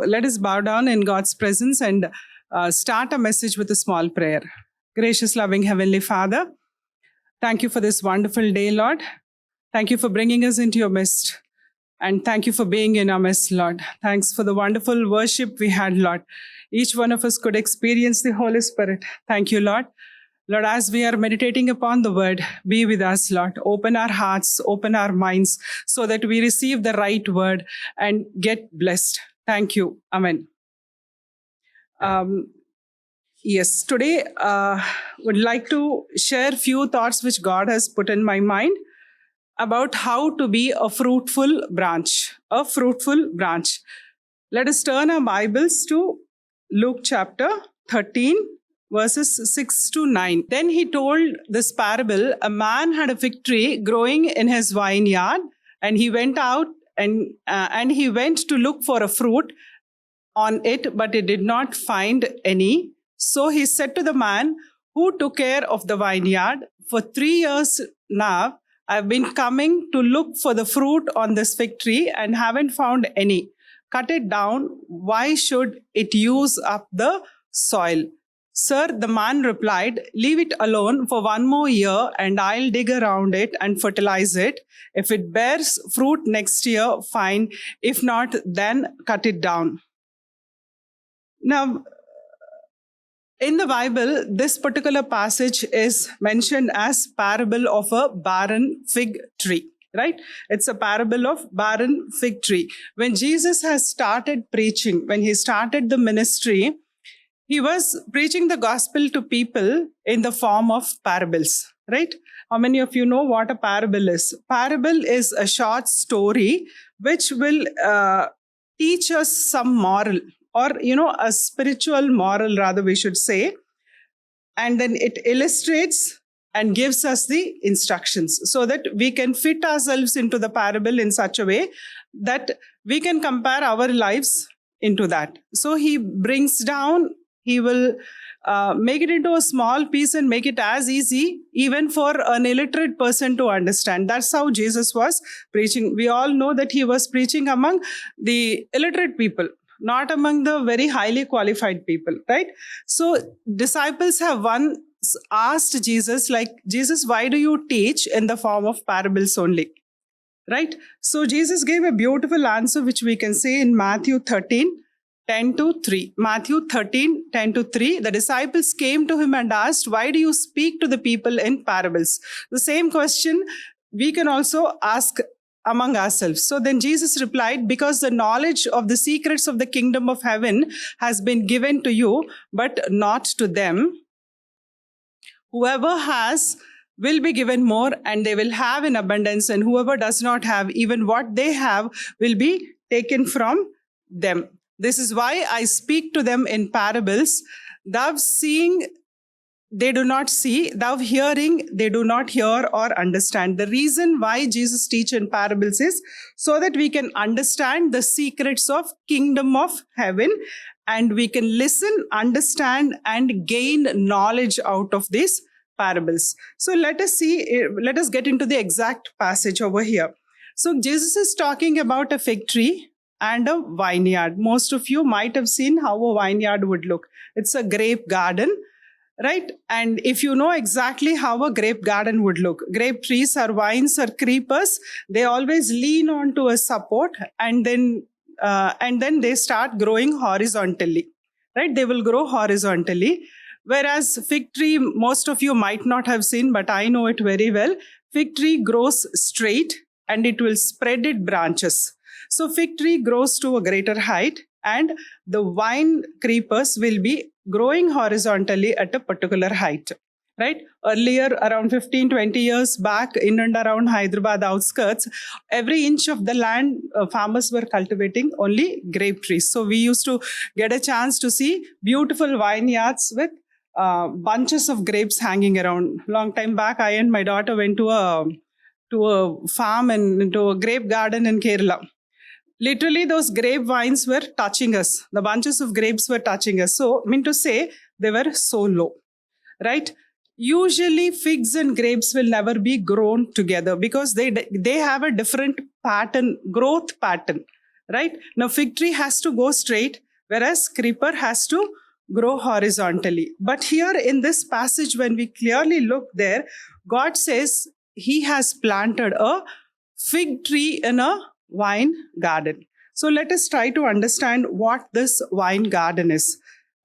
Let us bow down in God's presence and start a message with a small prayer. Gracious, loving Heavenly Father, thank you for this wonderful day, Lord. Thank you for bringing us into your midst. And thank you for being in our midst, Lord. Thanks for the wonderful worship we had, Lord. Each one of us could experience the Holy Spirit. Thank you, Lord. Lord, as we are meditating upon the word, be with us, Lord. Open our hearts, open our minds, so that we receive the right word and get blessed. Thank you. Amen. Yes, today would like to share few thoughts which God has put in my mind about how to be a fruitful branch. A fruitful branch. Let us turn our Bibles to Luke chapter 13, verses 6 to 9. Then he told this parable: a man had a fig tree growing in his vineyard, and he went out and he went to look for a fruit on it, but he did not find any. So he said to the man who took care of the vineyard, "For 3 years now, I've been coming to look for the fruit on this fig tree and haven't found any. Cut it down. Why should it use up the soil?" "Sir," the man replied, "leave it alone for 1 more year and I'll dig around it and fertilize it. If it bears fruit next year, fine. If not, then cut it down." Now, in the Bible, this particular passage is mentioned as parable of a barren fig tree, right? It's a parable of barren fig tree. When Jesus has started preaching, when he started the ministry, he was preaching the gospel to people in the form of parables, right? How many of you know what a parable is? Parable is a short story which will teach us some moral, or a spiritual moral, rather we should say, and then it illustrates and gives us the instructions so that we can fit ourselves into the parable in such a way that we can compare our lives into that. So he brings down, he will make it into a small piece and make it as easy even for an illiterate person to understand. That's how Jesus was preaching. We all know that he was preaching among the illiterate people, not among the very highly qualified people, right? So disciples have once asked Jesus, like, "Jesus, why do you teach in the form of parables only?" Right? So Jesus gave a beautiful answer, which we can say in Matthew 13, 10 to 3. Matthew 13, 10 to 3. The disciples came to him and asked, "Why do you speak to the people in parables?" The same question we can also ask among ourselves. So then Jesus replied, "Because the knowledge of the secrets of the kingdom of heaven has been given to you, but not to them. Whoever has will be given more, and they will have in abundance, and whoever does not have, even what they have will be taken from them. This is why I speak to them in parables. Thou seeing, they do not see, thou hearing, they do not hear or understand." The reason why Jesus teaches in parables is so that we can understand the secrets of kingdom of heaven, and we can listen, understand, and gain knowledge out of these parables. So let us get into the exact passage over here. So Jesus is talking about a fig tree and a vineyard. Most of you might have seen how a vineyard would look. It's a grape garden, right? And if you know exactly how a grape garden would look, grape trees or vines or creepers, they always lean onto a support, and then they start growing horizontally, right? They will grow horizontally. Whereas fig tree, most of you might not have seen, but I know it very well. Fig tree grows straight and it will spread its branches. So fig tree grows to a greater height, and the vine creepers will be growing horizontally at a particular height, right? Earlier, around 15, 20 years back, in and around Hyderabad outskirts, every inch of the land, farmers were cultivating only grape trees. So we used to get a chance to see beautiful vineyards with bunches of grapes hanging around. Long time back, I and my daughter went to a farm and into a grape garden in Kerala. Literally, those grapevines were touching us. The bunches of grapes were touching us. So, I mean to say, they were so low, right? Usually, figs and grapes will never be grown together because they have a different pattern, growth pattern, right? Now, fig tree has to go straight, whereas creeper has to grow horizontally. But here in this passage, when we clearly look there, God says he has planted a fig tree in a wine garden. So let us try to understand what this wine garden is,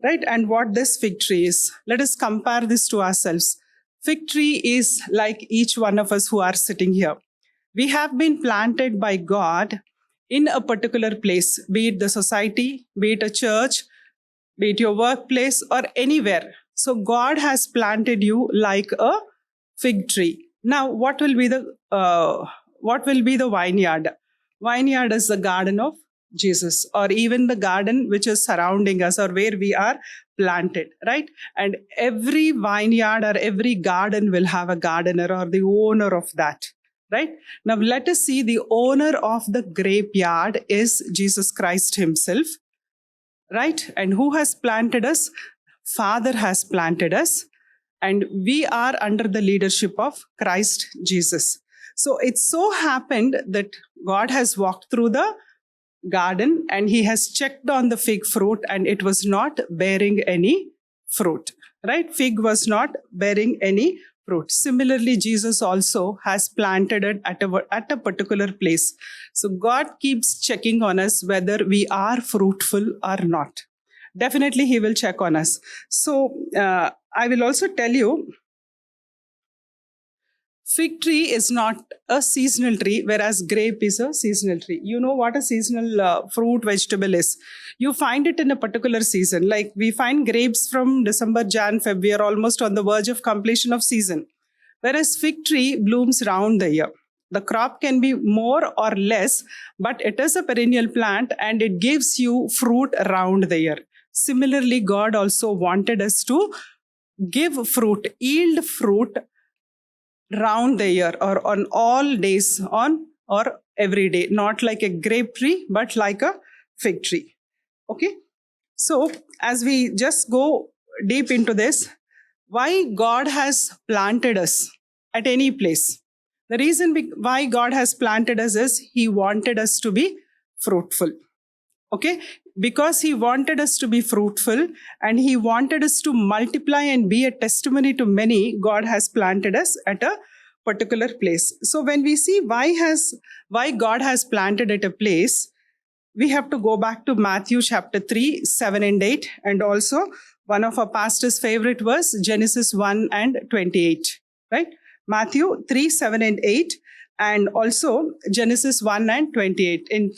right? And what this fig tree is. Let us compare this to ourselves. Fig tree is like each one of us who are sitting here. We have been planted by God in a particular place, be it the society, be it a church, be it your workplace or anywhere. So God has planted you like a fig tree. Now, what will be the vineyard? Vineyard is the garden of Jesus, or even the garden which is surrounding us, or where we are planted, right? And every vineyard or every garden will have a gardener or the owner of that, right? Now, let us see, the owner of the grapeyard is Jesus Christ himself, right? And who has planted us? Father has planted us, and we are under the leadership of Christ Jesus. So it so happened that God has walked through the garden and he has checked on the fig fruit and it was not bearing any fruit, right? Fig was not bearing any fruit. Similarly, Jesus also has planted it at a particular place. So God keeps checking on us whether we are fruitful or not. Definitely he will check on us. So I will also tell you, fig tree is not a seasonal tree, whereas grape is a seasonal tree. You know what a seasonal fruit vegetable is. You find it in a particular season. Like we find grapes from December, Jan, Feb. We are almost on the verge of completion of season. Whereas fig tree blooms round the year. The crop can be more or less, but it is a perennial plant and it gives you fruit around the year. Similarly, God also wanted us to give fruit, yield fruit round the year, or on all days, on or every day, not like a grape tree, but like a fig tree. Okay. So as we just go deep into this, why God has planted us at any place. The reason why God has planted us is he wanted us to be fruitful. Okay, because he wanted us to be fruitful and he wanted us to multiply and be a testimony to many, God has planted us at a particular place. So when we see why God has planted at a place, we have to go back to Matthew chapter 3, 7 and 8, and also one of our pastor's favorite verse, Genesis 1 and 28, right? Matthew 3, 7 and 8, and also Genesis 1 and 28. In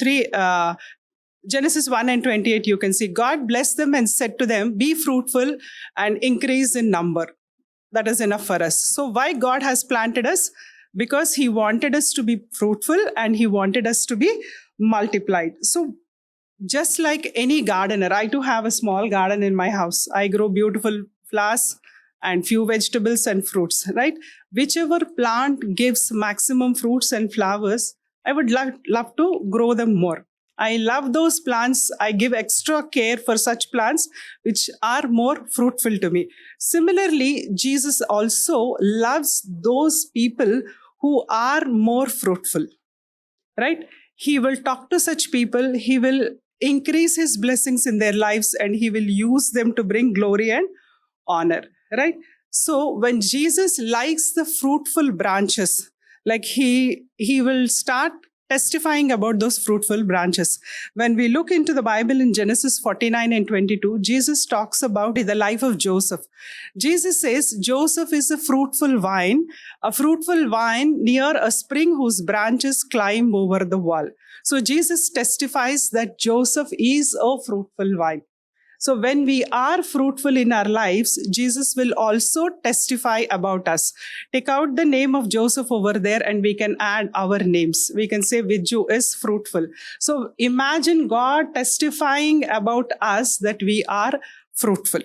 Genesis 1 and 28, you can see God blessed them and said to them, be fruitful and increase in number. That is enough for us. So why God has planted us? Because he wanted us to be fruitful and he wanted us to be multiplied. So just like any gardener, I too have a small garden in my house. I grow beautiful flowers and few vegetables and fruits, right? Whichever plant gives maximum fruits and flowers, I would love to grow them more. I love those plants. I give extra care for such plants which are more fruitful to me. Similarly, Jesus also loves those people who are more fruitful, right? He will talk to such people. He will increase his blessings in their lives and he will use them to bring glory and honor, right? So when Jesus likes the fruitful branches, like he will start testifying about those fruitful branches. When we look into the Bible in Genesis 49 and 22, Jesus talks about the life of Joseph. Jesus says Joseph is a fruitful vine near a spring whose branches climb over the wall. So Jesus testifies that Joseph is a fruitful vine. So when we are fruitful in our lives, Jesus will also testify about us. Take out the name of Joseph over there and we can add our names. We can say Viju is fruitful. So imagine God testifying about us that we are fruitful.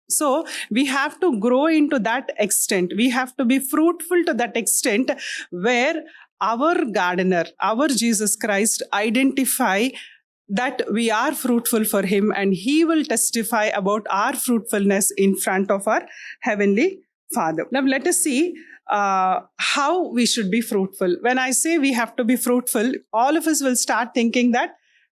So we have to grow into that extent. We have to be fruitful to that extent where our gardener, our Jesus Christ, identify that we are fruitful for him and he will testify about our fruitfulness in front of our heavenly Father. Now let us see how we should be fruitful. When I say we have to be fruitful, all of us will start thinking that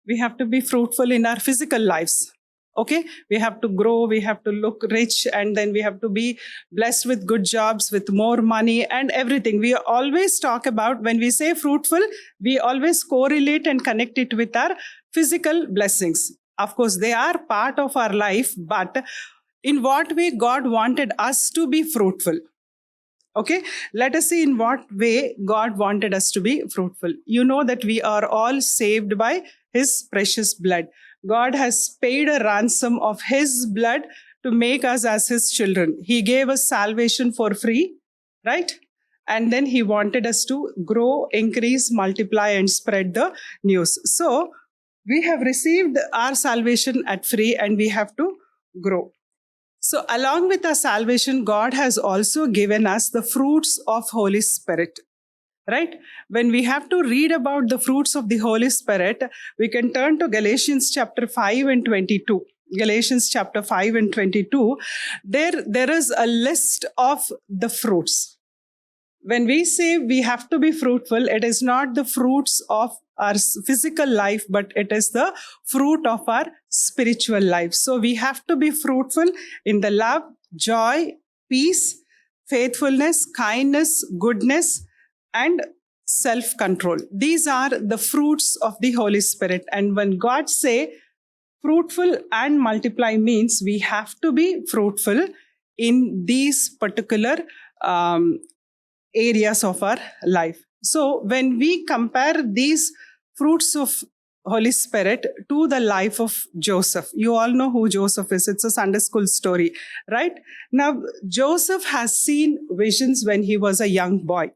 We have to be fruitful in our physical lives. Okay, we have to grow, we have to look rich, and then we have to be blessed with good jobs, with more money and everything. We always talk about, when we say fruitful, we always correlate and connect it with our physical blessings. Of course, they are part of our life, but in what way God wanted us to be fruitful? Okay, let us see in what way God wanted us to be fruitful. You know that we are all saved by His precious blood. God has paid a ransom of His blood to make us as His children. He gave us salvation for free, right? And then He wanted us to grow, increase, multiply, and spread the news. So we have received our salvation at free, and we have to grow. So along with our salvation, God has also given us the fruits of Holy Spirit. Right? When we have to read about the fruits of the Holy Spirit, we can turn to Galatians chapter 5 and 22. Galatians chapter 5 and 22. There is a list of the fruits. When we say we have to be fruitful, it is not the fruits of our physical life, but it is the fruit of our spiritual life. So we have to be fruitful in the love, joy, peace, faithfulness, kindness, goodness, and self-control. These are the fruits of the Holy Spirit. And when God say fruitful and multiply, means we have to be fruitful in these particular areas of our life. So when we compare these fruits of Holy Spirit to the life of Joseph, you all know who Joseph is. It's a Sunday school story, right? Now, Joseph has seen visions when he was a young boy.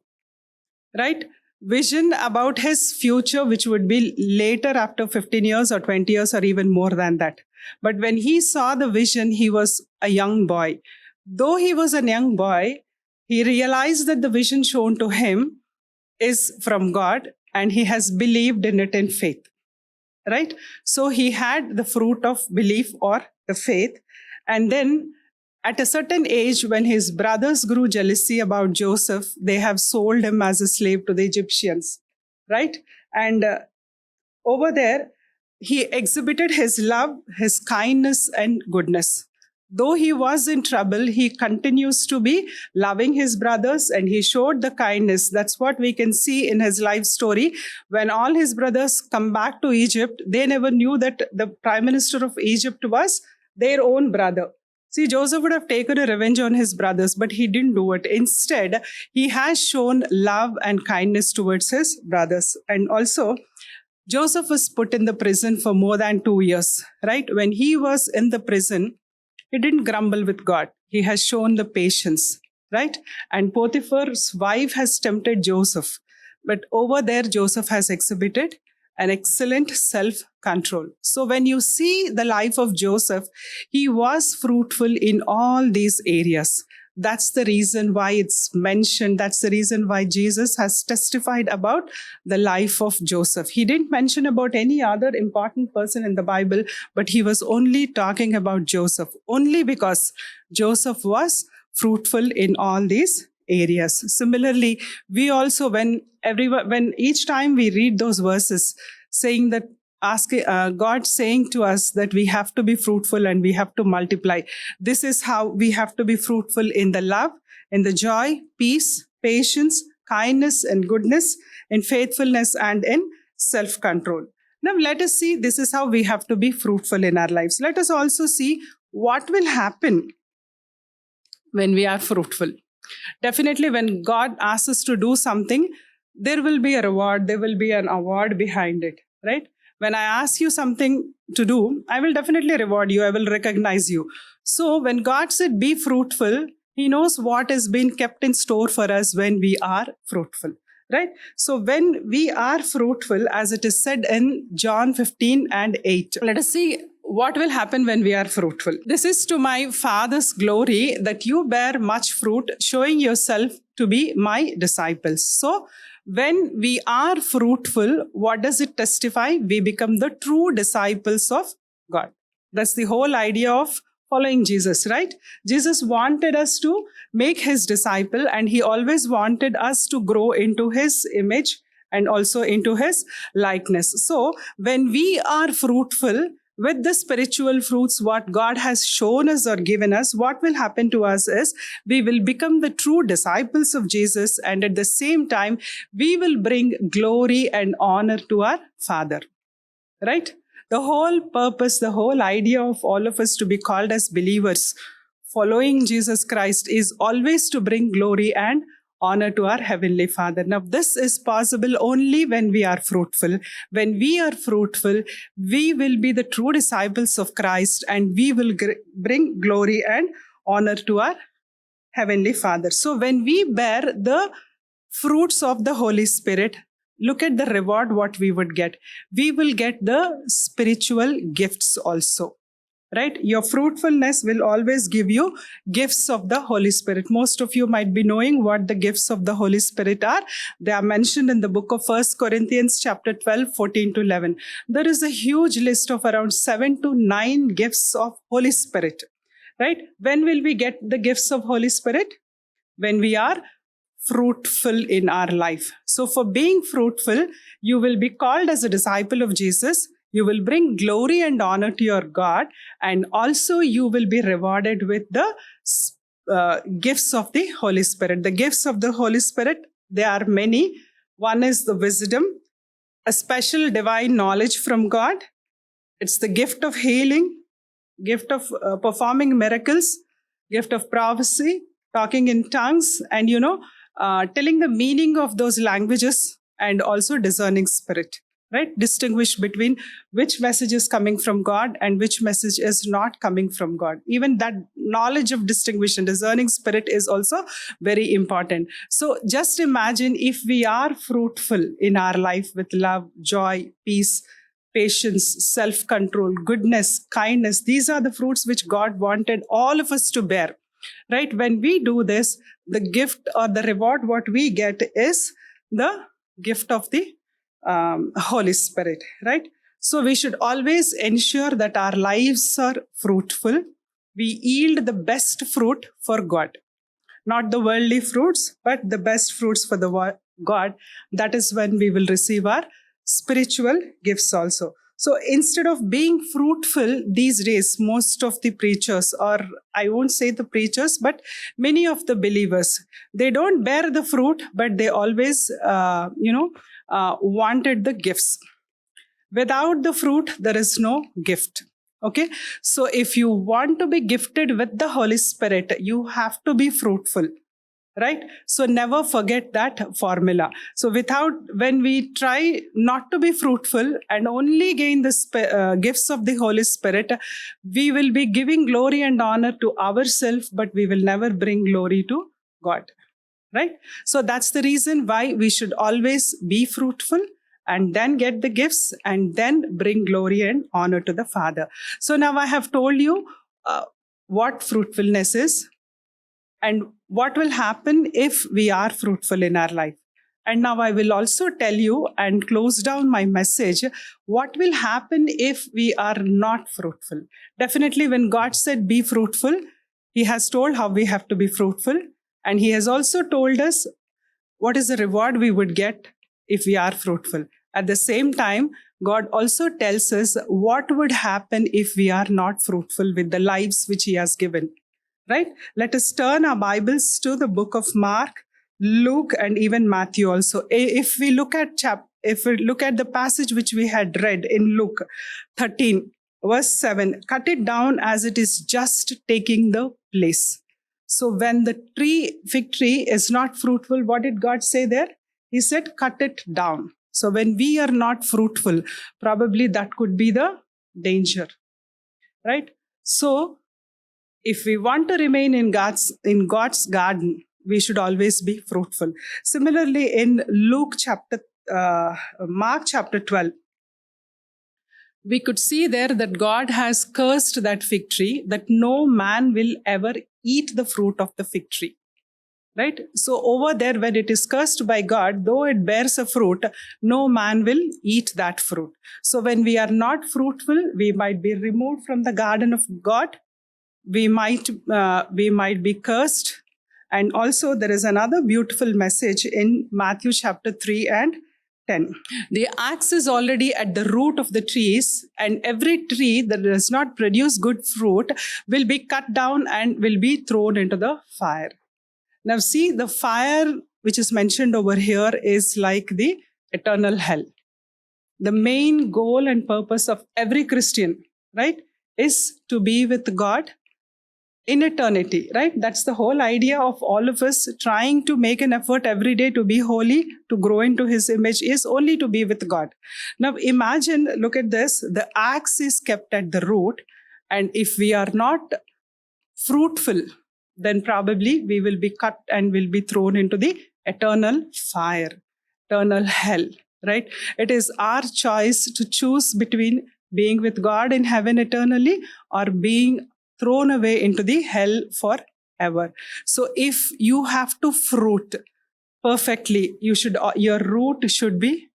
Right? Vision about his future, which would be later after 15 years or 20 years or even more than that. But when he saw the vision, he was a young boy. Though he was a young boy, he realized that the vision shown to him is from God, and he has believed in it in faith. Right? So he had the fruit of belief or the faith. And then at a certain age, when his brothers grew jealousy about Joseph, they have sold him as a slave to the Egyptians, right? And over there, he exhibited his love, his kindness, and goodness. Though he was in trouble, he continues to be loving his brothers, and he showed the kindness. That's what we can see in his life story. When all his brothers come back to Egypt, they never knew that the prime minister of Egypt was their own brother. See, Joseph would have taken a revenge on his brothers, but he didn't do it. Instead, he has shown love and kindness towards his brothers. And also, Joseph was put in the prison for more than 2 years, right? When he was in the prison, he didn't grumble with God. He has shown the patience, right? And Potiphar's wife has tempted Joseph. But over there, Joseph has exhibited an excellent self-control. So when you see the life of Joseph, he was fruitful in all these areas. That's the reason why it's mentioned. That's the reason why Jesus has testified about the life of Joseph. He didn't mention about any other important person in the Bible, but he was only talking about Joseph, only because Joseph was fruitful in all these areas. Similarly, we also, when each time we read those verses saying that, God saying to us that we have to be fruitful and we have to multiply. This is how we have to be fruitful in the love, in the joy, peace, patience, kindness, and goodness, in faithfulness, and in self-control. Now let us see, this is how we have to be fruitful in our lives. Let us also see what will happen when we are fruitful. Definitely, when God asks us to do something, there will be a reward, there will be an award behind it, right? When I ask you something to do, I will definitely reward you, I will recognize you. So when God said be fruitful, He knows what is being kept in store for us when we are fruitful, right? So when we are fruitful, as it is said in John 15 and 8, let us see what will happen when we are fruitful. This is to my Father's glory, that you bear much fruit, showing yourself to be my disciples. So when we are fruitful, what does it testify? We become the true disciples of God. That's the whole idea of following Jesus, right? Jesus wanted us to make His disciple, and He always wanted us to grow into His image and also into his likeness. So when we are fruitful with the spiritual fruits, what God has shown us or given us, what will happen to us is we will become the true disciples of Jesus, and at the same time, we will bring glory and honor to our Father. Right? The whole purpose, the whole idea of all of us to be called as believers, following Jesus Christ, is always to bring glory and honor to our Heavenly Father. Now, this is possible only when we are fruitful. When we are fruitful, we will be the true disciples of Christ, and we will bring glory and honor to our Heavenly Father. So when we bear the fruits of the Holy Spirit, look at the reward what we would get. We will get the spiritual gifts also. Right? Your fruitfulness will always give you gifts of the Holy Spirit. Most of you might be knowing what the gifts of the Holy Spirit are. They are mentioned in the book of 1 Corinthians chapter 12, 14 to 11. There is a huge list of around 7 to 9 gifts of Holy Spirit. Right? When will we get the gifts of Holy Spirit? When we are fruitful in our life. So for being fruitful, you will be called as a disciple of Jesus. You will bring glory and honor to your God, and also you will be rewarded with the gifts of the Holy Spirit. The gifts of the Holy Spirit, there are many. One is the wisdom, a special divine knowledge from God. It's the gift of healing, gift of performing miracles, gift of prophecy, talking in tongues, and telling the meaning of those languages, and also discerning spirit. Right? Distinguish between which message is coming from God and which message is not coming from God. Even that knowledge of distinguishing, discerning spirit is also very important. So just imagine if we are fruitful in our life with love, joy, peace, patience, self-control, goodness, kindness. These are the fruits which God wanted all of us to bear. Right? When we do this, the gift or the reward what we get is the gift of the Holy Spirit, right? So we should always ensure that our lives are fruitful. We yield the best fruit for God, not the worldly fruits, but the best fruits for the God. That is when we will receive our spiritual gifts also. So instead of being fruitful these days, most of the preachers, or I won't say the preachers, but many of the believers, they don't bear the fruit, but they always, wanted the gifts. Without the fruit, there is no gift. Okay. So if you want to be gifted with the Holy Spirit, you have to be fruitful. Right? So never forget that formula. So when we try not to be fruitful and only gain the gifts of the Holy Spirit, we will be giving glory and honor to ourselves, but we will never bring glory to God. Right? So that's the reason why we should always be fruitful and then get the gifts and then bring glory and honor to the Father. So now I have told you what fruitfulness is and what will happen if we are fruitful in our life. And now I will also tell you and close down my message, what will happen if we are not fruitful. Definitely when God said be fruitful, He has told how we have to be fruitful. And He has also told us what is the reward we would get if we are fruitful. At the same time, God also tells us what would happen if we are not fruitful with the lives which He has given. Right? Let us turn our Bibles to the book of Mark, Luke, and even Matthew also. If we look at the passage which we had read in Luke 13, verse 7, cut it down as it is just taking the place. So when the fig tree is not fruitful, what did God say there? He said, cut it down. So when we are not fruitful, probably that could be the danger. Right? So if we want to remain in God's garden, we should always be fruitful. Similarly, in Mark chapter 12, we could see there that God has cursed that fig tree, that no man will ever eat the fruit of the fig tree. Right? So over there, when it is cursed by God, though it bears a fruit, no man will eat that fruit. So when we are not fruitful, we might be removed from the garden of God. We might be cursed. And also there is another beautiful message in Matthew chapter 3 and 10. The axe is already at the root of the trees, and every tree that does not produce good fruit will be cut down and will be thrown into the fire. Now, see, the fire which is mentioned over here is like the eternal hell. The main goal and purpose of every Christian, right, is to be with God in eternity, right? That's the whole idea of all of us trying to make an effort every day to be holy, to grow into His image, is only to be with God. Now imagine, look at this, the axe is kept at the root, and if we are not fruitful, then probably we will be cut and will be thrown into the eternal fire, eternal hell, right? It is our choice to choose between being with God in heaven eternally or being thrown away into the hell forever. So if you have to fruit perfectly, your root should be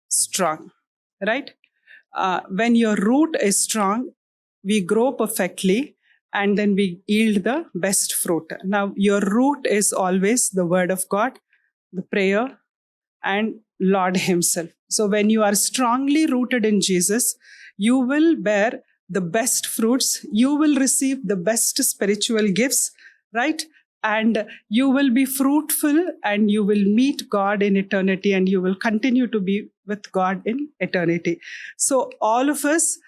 strong, right? When your root is strong, we grow perfectly and then we yield the best fruit. Now, your root is always the word of God, the prayer, and Lord Himself. So when you are strongly rooted in Jesus, you will bear the best fruits, you will receive the best spiritual gifts, right? And you will be fruitful and you will meet God in eternity and you will continue to be with God in eternity. So all of us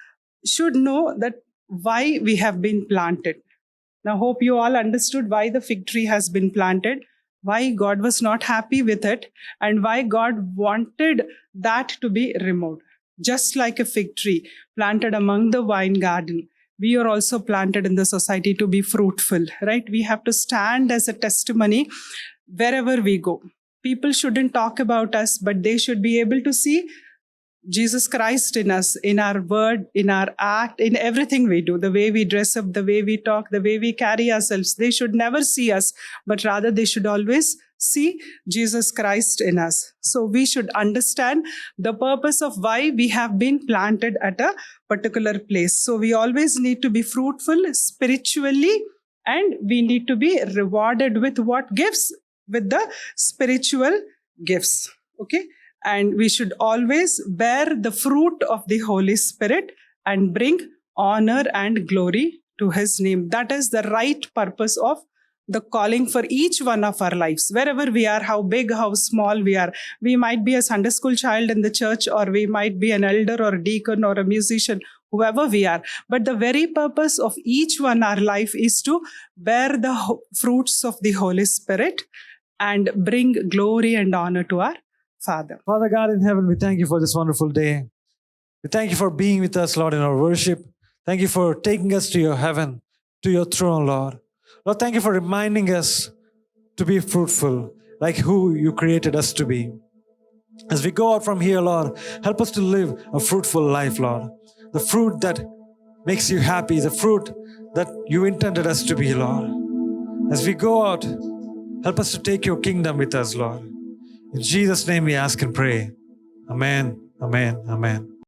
should know that why we have been planted. Now, hope you all understood why the fig tree has been planted, why God was not happy with it, and why God wanted that to be removed. Just like a fig tree planted among the vine garden, we are also planted in the society to be fruitful, right? We have to stand as a testimony wherever we go. People shouldn't talk about us, but they should be able to see Jesus Christ in us, in our word, in our act, in everything we do, the way we dress up, the way we talk, the way we carry ourselves. They should never see us, but rather they should always see Jesus Christ in us. So we should understand the purpose of why we have been planted at a particular place. So we always need to be fruitful spiritually, and we need to be rewarded with what gifts? With the spiritual gifts. Okay? And we should always bear the fruit of the Holy Spirit and bring honor and glory to His name. That is the right purpose of the calling for each one of our lives. Wherever we are, how big, how small we are. We might be a Sunday school child in the church, or we might be an elder or a deacon or a musician, whoever we are. But the very purpose of each one our life is to bear the fruits of the Holy Spirit and bring glory and honor to our Father. Father God in heaven, we thank You for this wonderful day. We thank You for being with us, Lord, in our worship. Thank You for taking us to Your heaven, to Your throne, Lord. Lord, thank You for reminding us to be fruitful, like who You created us to be. As we go out from here, Lord, help us to live a fruitful life, Lord. The fruit that makes You happy, the fruit that You intended us to be, Lord. As we go out, help us to take Your kingdom with us, Lord. In Jesus' name we ask and pray. Amen, amen, amen.